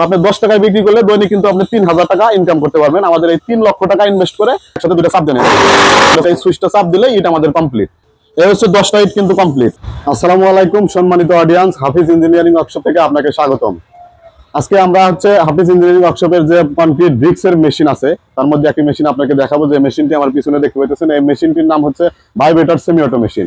আপনি 10 টাকায় বিক্রি করলে দৈনিক কিন্তু আপনি 3000 টাকা ইনকাম করতে পারবেন। আমাদের এই 3 লক্ষ টাকা ইনভেস্ট করে একসাথে দুটো চাপ দেন, এই সুইচটা চাপ দিলে এটা আমাদের কমপ্লিট। এই হচ্ছে 10টা ইট কিন্তু কমপ্লিট। আসসালামু আলাইকুম সম্মানিত অডিয়েন্স, হাফিজ ইঞ্জিনিয়ারিং ওয়ার্কশপ থেকে আপনাকে স্বাগতম। আজকে আমরা হাফিজ ইঞ্জিনিয়ারিং ওয়ার্কশপের যে কনক্রিট ব্রিক্স এর মেশিন আছে তার মধ্যে একটি মেশিন আপনাকে দেখাবো। যে মেশিনটি আমার পিছনে দেখতে পাচ্ছেন, এই মেশিনটির নাম হচ্ছে ভাইব্রেটর সেমি অটো মেশিন।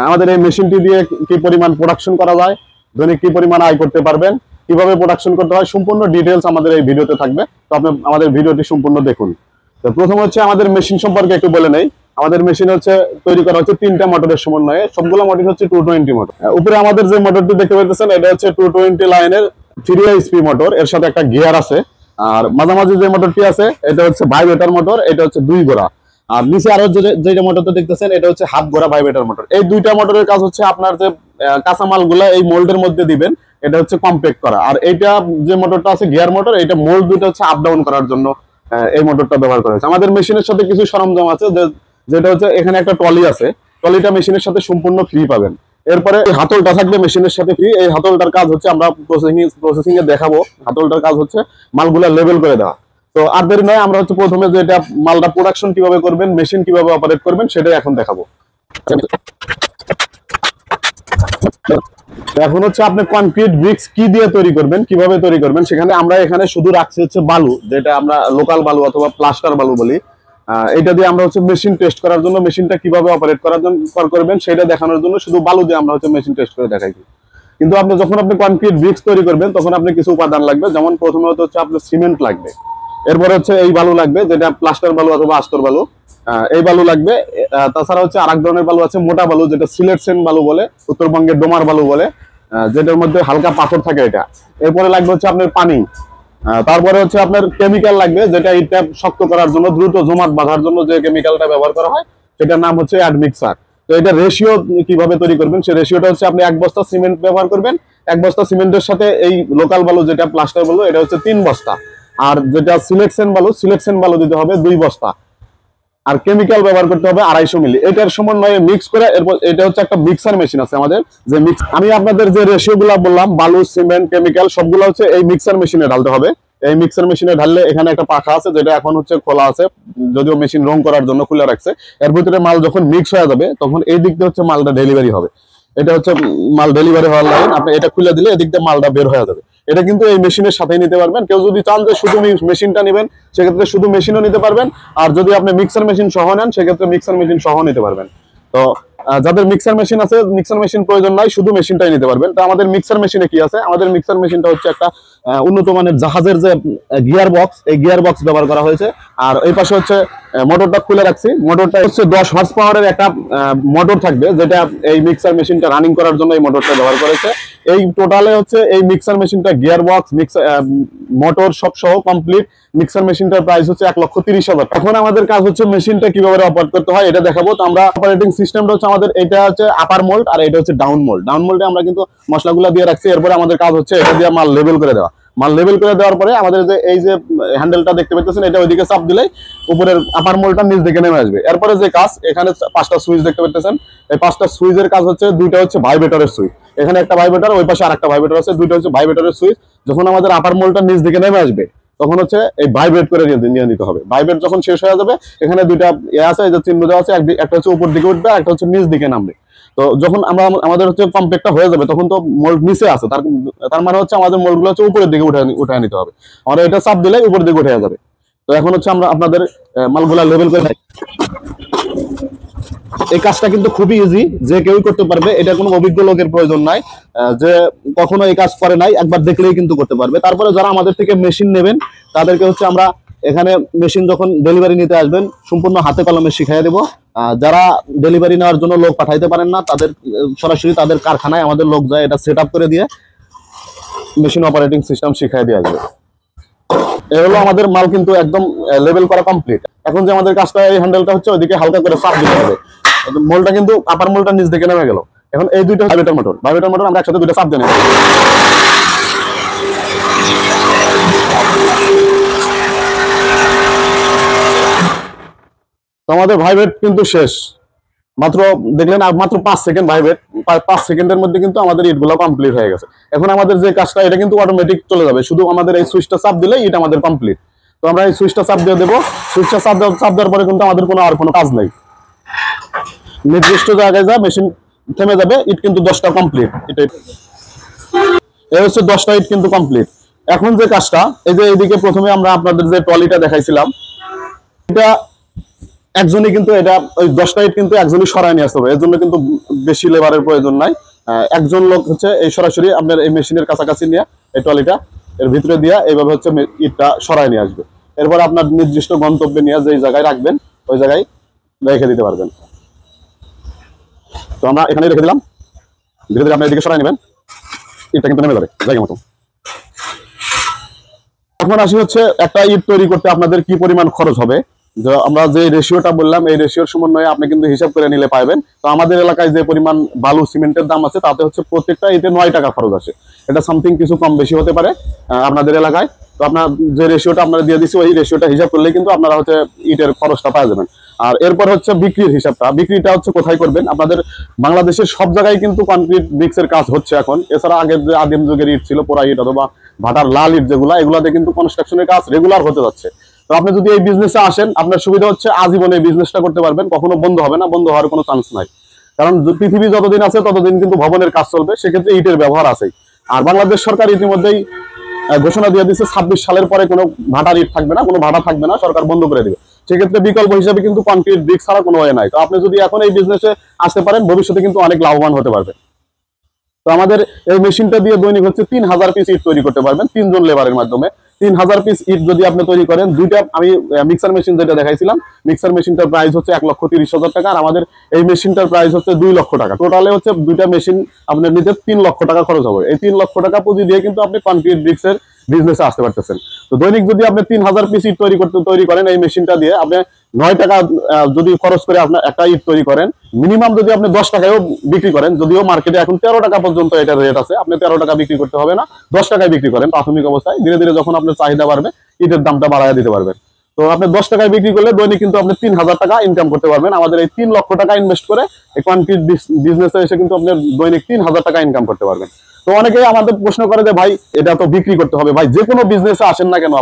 আমাদের এই মেশিনটি দিয়ে কি পরিমাণ প্রোডাকশন করা যায়, দৈনিক কি পরিমাণ আয় করতে পারবেন, কিভাবে প্রোডাকশন করতে হয়, সম্পূর্ণ ডিটেইলস আমাদের এই ভিডিওতে থাকবে। তো আপনি আমাদের ভিডিওটি সম্পূর্ণ দেখুন। তো প্রথম আমাদের মেশিন সম্পর্কে একটু বলে নেই। আমাদের মেশিন তৈরি করা হচ্ছে 3টা মোটরের সমন্বয়ে। সবগুলো মোটর হচ্ছে 220 মোটর। উপরে আমাদের যে মোটরটি দেখতে পাচ্ছেন এটা হচ্ছে 220 লাইনের 3 HP মোটর, এর সাথে একটা গিয়ার আছে। আর মাঝামাঝি যে মোটরটি আছে এটা হচ্ছে ভাইব্রেটর মোটর, এটা হচ্ছে 2 ঘোড়া। আর নিচে আরো যেটা মোটরটা দেখতেছেন এটা হচ্ছে হাফ ঘোড়া ভাইব্রেটর মোটর। এই দুইটা মোটরের কাজ হচ্ছে আপনার যে কাঁচামাল গুলা এই মোল্ডের মধ্যে দিবেন, এটা হচ্ছে কম্প্যাক্ট করা। আর এইটা যে মোটরটা আছে গিয়ার মোটর, এটা মোল্ড দুটো হচ্ছে আপ ডাউন করার জন্য এই মোটরটা ব্যবহার করা হয়েছে। আমাদের মেশিনের সাথে কিছু সরঞ্জাম আছে, যেটা হচ্ছে এখানে একটা ট্রলি আছে। ট্রলিটা মেশিনের সাথে সম্পূর্ণ ফ্রি পাবেন। এরপরে হাতলটা থাকবে মেশিনের সাথে ফ্রি। এই হাতলটার কাজ হচ্ছে আমরা প্রসেসিং এ দেখাবো। হাতলটার কাজ হচ্ছে মালগুলা লেভেল করে দেওয়া। তো আর দেরি নয়, আমরা প্রথমে যেটা মালটা প্রোডাকশন কিভাবে করবেন, মেশিন কিভাবে অপারেট করবেন সেটাই এখন দেখাবো। এখন আপনি কনক্রিট ব্রিক্স কি দিয়ে তৈরি করবেন, কিভাবে তৈরি করবেন, সেখানে আমরা এখানে শুধু রাখছি বালু, যেটা আমরা লোকাল বালু অথবা প্লাস্টার বালু বলি। এটা দিয়ে আমরা মেশিন টেস্ট করার জন্য, মেশিনটা কিভাবে অপারেট করার জন্য করবেন সেটা দেখানোর জন্য শুধু বালু দিয়ে আমরা মেশিন টেস্ট করে দেখাই। কিন্তু যখন আপনি কনক্রিট ব্রিক্স তৈরি করবেন তখন আপনি কিছু উপাদান লাগবে। যেমন প্রথমে আপনার সিমেন্ট লাগবে, এরপরে এই বালু লাগবে যেটা প্লাস্টার বালু অথবা আস্তর বালু, এই বালু লাগবে। তাছাড়া আরেক ধরনের বালু আছে মোটা বালু, যেটা সিলেট সেন বালু বলে, উত্তরবঙ্গের ডোমার বালু বলে, যেটার মধ্যে হালকা পাথর থাকে এটা। এরপরে লাগবে আপনার পানি। তারপরে আপনার কেমিক্যাল লাগবে, যেটা এটা শক্ত করার জন্য, দ্রুত জমাট বাঁধার জন্য যে কেমিক্যালটা ব্যবহার করা হয় সেটার নাম হচ্ছে অ্যাডমিক্সার। তো এটা রেশিও কিভাবে তৈরি করবেন, সেই রেশিওটা আপনি 1 বস্তা সিমেন্ট ব্যবহার করবেন। 1 বস্তা সিমেন্টের সাথে এই লোকাল বালু যেটা প্লাস্টার বালু, এটা 3 বস্তা। আর যেটা সিলেকশন বালু দিতে হবে 2 বস্তা। আর কেমিক্যাল ব্যবহার করতে হবে 250 মিলি। এটার সমন্বয়ে মিক্স করে এরপর এটা একটা মিক্সার মেশিন আছে আমাদের। যে আমি আপনাদের যে রেশিও গুলা বললাম, বালু, সিমেন্ট, কেমিক্যাল সবগুলো এই মিক্সার মেশিনে ঢালতে হবে। এই মিক্সার মেশিনে ঢাললে এখানে একটা পাখা আছে, যেটা এখন খোলা আছে, যদিও মেশিন রং করার জন্য খুলে রাখছে। এর ভিতরে মাল যখন মিক্স হয়ে যাবে তখন এই দিক দিয়ে মালটা ডেলিভারি হবে। এটা মাল ডেলিভারি হওয়ার লাইন। আপনি এটা খুলে দিলে এদিক দিয়ে মালটা বের হয়ে যাবে। এটা কিন্তু এই মেশিনের সাথেই নিতে পারবেন। কেউ যদি চান যে শুধু মেশিনটা নেবেন, সেক্ষেত্রে শুধু মেশিনও নিতে পারবেন। আর যদি আপনি মিক্সার মেশিন সহ নেন, সেক্ষেত্রে মিক্সার মেশিন সহ নিতে পারবেন। তো যাদের মিক্সার মেশিন আছে, মিক্সার মেশিন প্রয়োজন নাই, শুধু মেশিনটাই নিতে পারবেন। তো আমাদের মিক্সার মেশিনে কি আছে, আমাদের মিক্সার মেশিনটা একটা উন্নত মানের জাহাজের যে গিয়ার বক্স, এই গিয়ার বক্স ব্যবহার করা হয়েছে। আর এই পাশে মোটরটা খুলে রাখছি। মোটরটা 10 হর্স পাওয়ারের একটা মোটর থাকবে, যেটা এই মিক্সার মেশিনটা রানিং করার জন্য এই মোটরটা ব্যবহার করেছে। এই টোটালে এই মিক্সার মেশিনটা গিয়ার বক্স, মোটর সব সহ কমপ্লিট মিক্সার মেশিনটার প্রাইস 1,30,000। এখন আমাদের কাজ মেশিনটা কিভাবে অপারেট করতে হয় এটা দেখাবো। তো আমরা অপারেটিং সিস্টেমটা আমাদের এটা আপার মোল্ড আর এটা ডাউন মোল্ড। ডাউন মোল্ডে আমরা কিন্তু মশলাগুলো দিয়ে রাখছি। এরপরে আমাদের কাজ এটা দিয়ে মাল লেভেল করে দেওয়া। মাল লেভেল করে দেওয়ার পরে আমাদের এই যে হ্যান্ডেলটা দেখতে পাচ্ছেন, এটা ওইদিকে চাপ দিলেই উপরের আপার মোল্ডটা নিচ দিকে নেমে আসবে। এরপরে যে কাজ, এখানে 5টা সুইচ দেখতে পাচ্ছেন। এই 5টা সুইচের কাজ দুইটা ভাইব্রেটরের সুইচ। এখানে একটা ভাইব্রেটর, ওই পাশে আরেকটা ভাইব্রেটর আছে। দুইটা ভাইব্রেটরের সুইচ। যখন আমাদের আপার মোল্ডটা নিচ দিকে নেমে আসবে তখন এই ভাইব্রেট করে নিয়ে নিতে হবে। ভাইব্রেট যখন শেষ হয়ে যাবে, এখানে দুইটা আছে, এই যে চিহ্ন দেওয়া আছে, একটা উপর দিকে উঠবে, একটা নিচ দিকে নামবে। তো যখন আমাদের কমপ্লেক্টটা হয়ে যাবে তখন তো মোল্ড নিচে আছে, তার মানে আমাদের মোল্ডগুলো উপরের দিকে উঠে নিতে হবে। আমরা এটা চাপ দিলে উপরের দিকে উঠে যাবে। তো এখন আমরা আপনাদের মালগুলা লেভেল করে থাকি। এই কাজটা কিন্তু খুবই ইজি, যে কেউ করতে পারবে। এটা কোনো অভিজ্ঞ লোকের প্রয়োজন নাই, যে কখনো এই কাজ করে নাই, একবার দেখলেই কিন্তু করতে পারবে। তারপরে যারা আমাদের থেকে মেশিন নেবেন তাদেরকে আমরা এখানে মেশিন যখন ডেলিভারি নিতে আসবেন সম্পূর্ণ হাতে কলমে শিখিয়ে দেব। যারা ডেলিভারি নেওয়ার জন্য লোক পাঠাইতে পারেন না, তাদের সরাসরি তাদের কারখানায় আমাদের লোক যায়, এটা সেট আপ করে দিয়ে মেশিন অপারেটিং সিস্টেম শিখিয়ে দিয়ে আসবে। এই হলো আমাদের মাল কিন্তু একদম লেভেল করা কমপ্লিট। এখন যে আমাদের কাজটা, এই হ্যান্ডেলটা ওইদিকে হালকা করে চাপ দিতে হবে। মোলটা কিন্তু আপার মোলটা নিচ দিকে নেমে গেল। এখন এই দুইটা ভাইব্রেটর মোটর আমরা একসাথে দুইটা চাপ দিয়ে নেব। আমাদের ভাইব্রেট কিন্তু শেষ। মাত্র দেখলেন মাত্র 5 সেকেন্ড ভাইবেট, 5 সেকেন্ডের মধ্যে কিন্তু আমাদের ইটগুলো কমপ্লিট হয়ে গেছে। এখন আমাদের যে কাজটা এটা কিন্তু অটোমেটিক চলে যাবে, শুধু আমাদের এই সুইচটা চাপ দিলে ইট আমাদের কমপ্লিট। তো আমরা এই সুইচটা চাপ দিয়ে দেবো, সুইচটা চাপ দেওয়ার পরে কিন্তু আমাদের আর কোনো কাজ নাই, নির্দিষ্ট জায়গায় যা মেশিন থেমে যাবে, ইট কিন্তু 10টা কমপ্লিট। এই হচ্ছে 10টা ইট কিন্তু কমপ্লিট। এখন যে কাজটা, এই যে এইদিকে প্রথমে আমরা আপনাদের যে ট্রলিটা দেখাইছিলাম, এটা একজনই কিন্তু এটা ওই 10টা ইট কিন্তু একজনই সরায় নিয়ে আসতে হবে, এর জন্য কিন্তু বেশি লেবারের প্রয়োজন নাই। একজন লোক হচ্ছে এই সরাসরি আপনার এই মেশিনের কাছাকাছি নিয়ে এই ট্রলিটা এর ভিতরে দিয়ে এইভাবে হচ্ছে ইটটা সরায় নিয়ে আসবে। এরপর আপনার নির্দিষ্ট গন্তব্যে নিয়ে যেই জায়গায় রাখবেন ওই জায়গায় রেখে দিতে পারবেন। তো আমরা এখানে রেখে দিলাম, ধীরে ধীরে আপনার এদিকে সরাই নেবেন, ইটটা কিন্তু নেমে যাবে জায়গা মতো। এখন আসি হচ্ছে একটা ইট তৈরি করতে আপনাদের কি পরিমাণ খরচ হবে। আমরা যে রেশিওটা বললাম এই রেশিওর সমন্বয়ে আপনি কিন্তু হিসাব করে নিলে পাবেন। তো আমাদের এলাকায় যে পরিমাণ বালু সিমেন্টের দাম আছে তাতে হচ্ছে প্রত্যেকটা ইটে 9 টাকা খরচ আসে। এটা সামথিং কিছু কম বেশি হতে পারে আপনাদের এলাকায়। তো আপনার যে রেশিওটা আমরা দিয়ে দিচ্ছি ওই রেশিওটা হিসাব করলে কিন্তু আপনারা হচ্ছে ইটের খরচটা পাওয়া যাবেন। আর এরপর হচ্ছে বিক্রির হিসাবটা, বিক্রিটা হচ্ছে কোথায় করবেন। আপনাদের বাংলাদেশের সব জায়গায় কিন্তু কনক্রিট ব্রিক্সের কাজ হচ্ছে এখন। এছাড়া আগের যে আদিম যুগের ইট ছিল, পোড়া ইট অথবা ভাটার লাল ইট যেগুলা, এগুলাতে কিন্তু কনস্ট্রাকশনের কাজ রেগুলার হতে যাচ্ছে। তো আপনি যদি এই বিজনেসে আসেন আপনার সুবিধা হচ্ছে আজীবনে এই বিজনেসটা করতে পারবেন, কখনো বন্ধ হবে না, বন্ধ হওয়ার কোনো চান্স নাই। কারণ পৃথিবী যতদিন আছে ততদিন কিন্তু ভবনের কাজ চলবে, সেক্ষেত্রে ইটের ব্যবহার আছেই। আর বাংলাদেশ সরকার ইতিমধ্যেই ঘোষণা দিয়ে দিচ্ছে 26 সালের পরে কোনো ভাটার ইট থাকবে না, কোনো ভাটা থাকবে না, সরকার বন্ধ করে দিবে। সেক্ষেত্রে বিকল্প হিসেবে কিন্তু কনক্রিট ব্রিক্স ছাড়া কোনো ওয়ে নাই। তো আপনি যদি এখন এই বিজনেসে আসতে পারেন ভবিষ্যতে কিন্তু অনেক লাভবান হতে পারবেন। তো আমাদের এই মেশিনটা দিয়ে দৈনিক হচ্ছে 3000 পিস ইট তৈরি করতে পারবেন 3 জন লেবারের মাধ্যমে। 3000 পিস ইট যদি আপনি তৈরি করেন, দুইটা আমি মিক্সার মেশিন যেটা দেখাইছিলাম, মিক্সার মেশিনটার প্রাইস হচ্ছে 1,30,000 টাকা, আর আমাদের এই মেশিনটার প্রাইস হচ্ছে 2 লক্ষ টাকা। টোটালে হচ্ছে দুইটা মেশিন আপনার নিতে 3 লক্ষ টাকা খরচ হবে। এই 3 লক্ষ টাকা পুঁজি দিয়ে কিন্তু আপনি কনক্রিট ব্রিক্সের বিজনেসে আসতে পারতেছেন। তো দৈনিক যদি আপনি 3000 পিস ইট তৈরি করেন এই মেশিনটা দিয়ে, আপনি 9 টাকা যদি খরচ করে আপনার একটা ইট তৈরি করেন, মিনিমাম যদি আপনি 10 টাকায়ও বিক্রি করেন, যদিও মার্কেটে এখন 13 টাকা পর্যন্ত এটার রেট আছে, আপনি 13 টাকা বিক্রি করতে হবে না, 10 টাকায় বিক্রি করেন প্রাথমিক অবস্থায়। ধীরে ধীরে যখন আপনার চাহিদা বাড়বে ইটের দামটা বাড়ায় দিতে পারবেন। তো আপনি 10 টাকায় বিক্রি করলে দৈনিক কিন্তু আপনি 3000 টাকা ইনকাম করতে পারবেন। আমাদের এই 3 লক্ষ টাকা ইনভেস্ট করে এই কনক্রিট বিজনেসে এসে কিন্তু আপনি দৈনিক 3000 টাকা ইনকাম করতে পারবেন। তো অনেকেই আমাদের প্রশ্ন করে যে ভাই এটা তো বিক্রি করতে হবে। ভাই যে কোনো বিজনেসে আসেন না কেন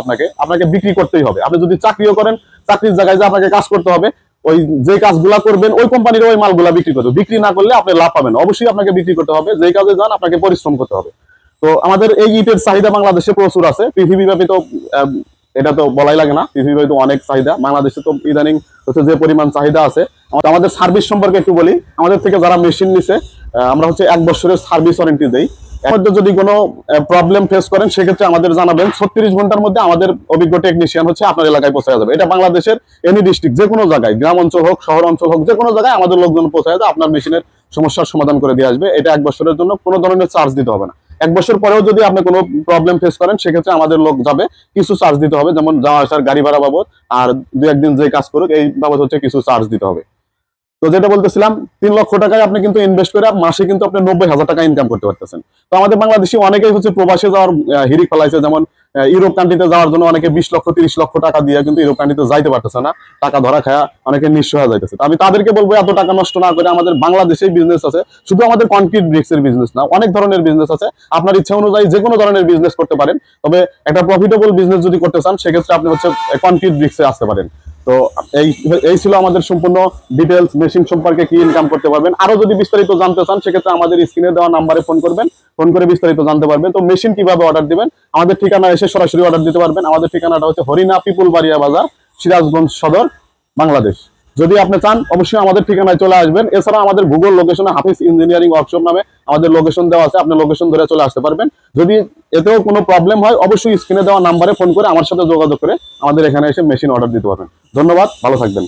আপনাকে বিক্রি করতেই হবে। আপনি যদি চাকরিও করেন, চাকরির জায়গায় যে আপনাকে কাজ করতে হবে, ওই যে কাজগুলা করবেন ওই কোম্পানির ওই মালগুলা বিক্রি করতে হবে। বিক্রি না করলে আপনি লাভ পাবেন, অবশ্যই আপনাকে বিক্রি করতে হবে। যে কাজে যান আপনাকে পরিশ্রম করতে হবে। তো আমাদের এই ইটের চাহিদা বাংলাদেশে প্রচুর আছে, পৃথিবীব্যাপী তো এটা তো বলাই লাগে না, পৃথিবীব্যাপী তো অনেক চাহিদা। বাংলাদেশে তো ইদানিং হচ্ছে যে পরিমাণ চাহিদা আছে। আমাদের সার্ভিস সম্পর্কে একটু বলি। আমাদের থেকে যারা মেশিন নিছে আমরা হচ্ছে 1 বছরের সার্ভিস ওয়ারেন্টি দেই। এর মধ্যে যদি কোনো প্রবলেম ফেস করেন সেক্ষেত্রে আমাদের জানাবেন, 36 ঘন্টার মধ্যে আমাদের অভিজ্ঞ টেকনিশিয়ান হচ্ছে আপনার এলাকায় পৌঁছে যাবে। এটা বাংলাদেশের এনি ডিস্ট্রিক্ট, যে কোনো জায়গায়, গ্রাম অঞ্চল হোক শহর অঞ্চল হোক, যে কোনো জায়গায় আমাদের লোকজন পৌঁছে যাবে, আপনার মেশিনের সমস্যার সমাধান করে দিয়ে আসবে। এটা 1 বছরের জন্য কোনো ধরনের চার্জ দিতে হবে না। 1 বছর পরেও যদি আপনি কোনো প্রবলেম ফেস করেন সেক্ষেত্রে আমাদের লোক যাবে, কিছু চার্জ দিতে হবে, যেমন যাওয়া আসার গাড়ি ভাড়া বাবদ, আর 2-1 দিন যে কাজ করুক এই বাবদ হচ্ছে কিছু চার্জ দিতে হবে। তো যেটা বলতেছিলাম, 3 লক্ষ টাকায় আপনি কিন্তু ইনভেস্ট করে মাসে কিন্তু আপনি 90,000 টাকা ইনকাম করতে পারতেছেন। তো আমাদের বাংলাদেশি অনেকেই হচ্ছে প্রবাসে যাওয়ার হিড়িক ফেলাইছে, যেমন ইউরোপ কান্ট্রিতে যাওয়ার জন্য অনেকে 20 লক্ষ 30 লক্ষ টাকা দিয়ে কিন্তু ইউরোপ কান্ট্রিতে যাইতে পারতেছে না, টাকা ধরা খায়া অনেকে নিঃস্ব হয়ে যাইতেছে। তো আমি তাদেরকে বলবো এত টাকা নষ্ট না করে আমাদের বাংলাদেশেই বিজনেস আছে, শুধু আমাদের কনক্রিট ব্রিক্সের বিজনেস না, অনেক ধরনের বিজনেস আছে। আপনার ইচ্ছা অনুযায়ী যে কোনো ধরনের বিজনেস করতে পারেন, তবে একটা প্রফিটেবল বিজনেস যদি করতে চান সেক্ষেত্রে আপনি হচ্ছে কনক্রিট ব্রিক্সে আসতে পারেন। তো এই ছিল আমাদের সম্পূর্ণ ডিটেলস, মেশিন সম্পর্কে কি ইনকাম করতে পারবেন। আরো যদি বিস্তারিত জানতে চান সেক্ষেত্রে আমাদের স্ক্রিনে দেওয়া নাম্বারে ফোন করবেন, ফোন করে বিস্তারিত জানতে পারবেন। তো মেশিন কিভাবে অর্ডার দিবেন, আমাদের ঠিকানা এসে সরাসরি অর্ডার দিতে পারবেন। আমাদের ঠিকানাটা হচ্ছে হরিণা পিপুল বাড়িয়া বাজার, সিরাজগঞ্জ সদর, বাংলাদেশ। যদি আপনি চান অবশ্যই আমাদের ঠিকানায় চলে আসবেন। এছাড়া আমাদের গুগল লোকেশনে হাফিজ ইঞ্জিনিয়ারিং ওয়ার্কশপ নামে আমাদের লোকেশন দেওয়া আছে, আপনি লোকেশন ধরে চলে আসতে পারবেন। যদি এতেও কোনো প্রবলেম হয় অবশ্যই স্ক্রিনে দেওয়া নাম্বারে ফোন করে আমার সাথে যোগাযোগ করে আমাদের এখানে এসে মেশিন অর্ডার দিতে পারবেন। ধন্যবাদ, ভালো থাকবেন।